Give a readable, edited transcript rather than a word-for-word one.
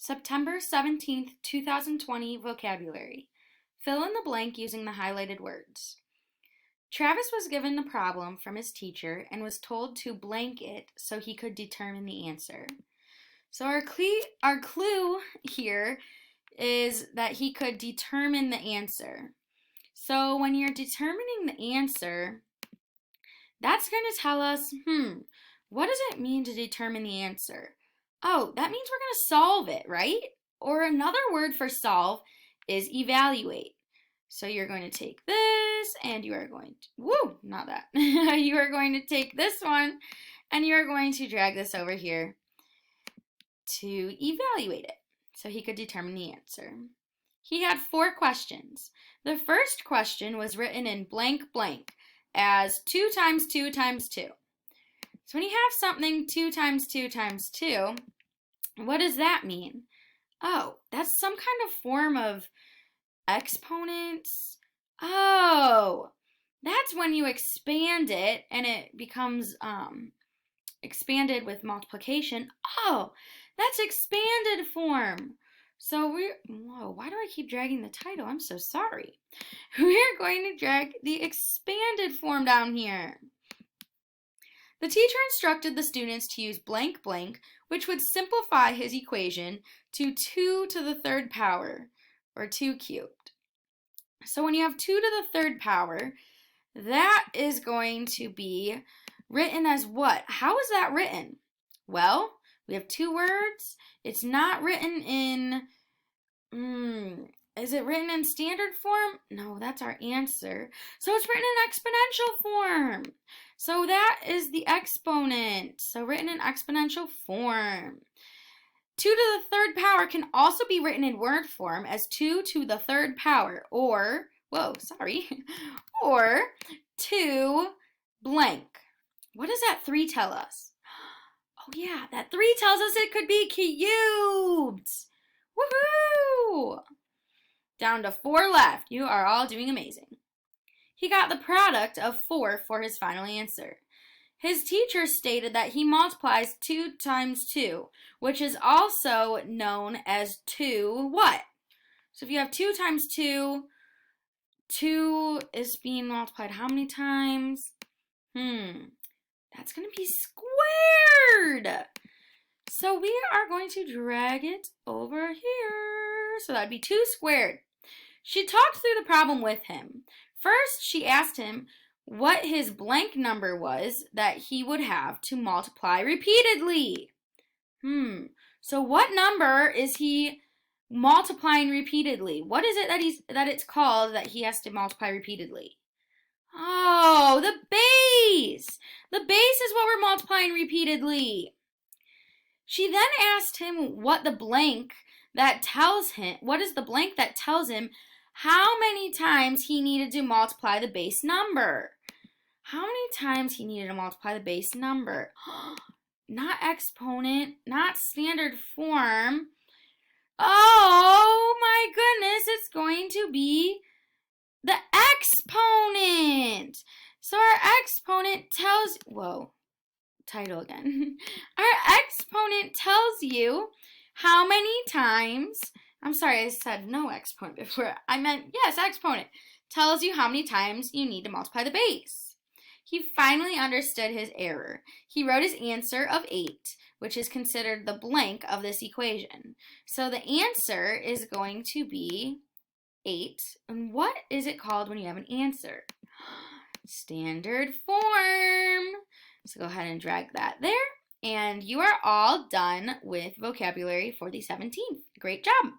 September 17th, 2020 vocabulary. Fill in the blank using the highlighted words. Travis was given the problem from his teacher and was told to blank it so he could determine the answer. So our clue here is that he could determine the answer. So when you're determining the answer, that's going to tell us, what does it mean to determine the answer? Oh, that means we're going to solve it, right? Or another word for solve is evaluate. So you're going to take this and you are going to, not that. You are going to take this one and you are going to drag this over here to evaluate it so he could determine the answer. He had 4 questions. The first question was written in blank blank as 2 times 2 times 2. So when you have something 2 times 2 times 2, what does that mean? Oh, that's some kind of form of exponents. Oh, that's when you expand it and it becomes expanded with multiplication. Oh, that's expanded form. So why do I keep dragging the title? I'm so sorry. We're going to drag the expanded form down here. The teacher instructed the students to use blank blank, which would simplify his equation to 2 to the 3rd power, or 2 cubed. So when you have 2 to the 3rd power, that is going to be written as what? How is that written? Well, we have 2 words. It's not written in, is it written in standard form? No, that's our answer. So it's written in exponential form. So that is the exponent. So written in exponential form. 2 to the 3rd power can also be written in word form as 2 to the 3rd power or, or 2 blank. What does that 3 tell us? Oh yeah, that 3 tells us it could be cubed. Woohoo! Down to 4 left. You are all doing amazing. He got the product of 4 for his final answer. His teacher stated that he multiplies 2 times 2, which is also known as 2 what? So if you have 2 times 2, 2 is being multiplied how many times? That's going to be squared. So we are going to drag it over here. So that would be 2 squared. She talked through the problem with him. First, she asked him what his blank number was that he would have to multiply repeatedly. So what number is he multiplying repeatedly? What is it that it's called that he has to multiply repeatedly? Oh, the base. The base is what we're multiplying repeatedly. She then asked him what the blank that tells him, what is the blank that tells him how many times he needed to multiply the base number. How many times he needed to multiply the base number? Not exponent, not standard form. Oh my goodness, it's going to be the exponent. So our exponent tells, title again. Our exponent tells you how many times, I'm sorry, I said no exponent before. I meant, yes, exponent. Tells you how many times you need to multiply the base. He finally understood his error. He wrote his answer of 8, which is considered the blank of this equation. So the answer is going to be 8. And what is it called when you have an answer? Standard form. So go ahead and drag that there. And you are all done with vocabulary for the 17th. Great job.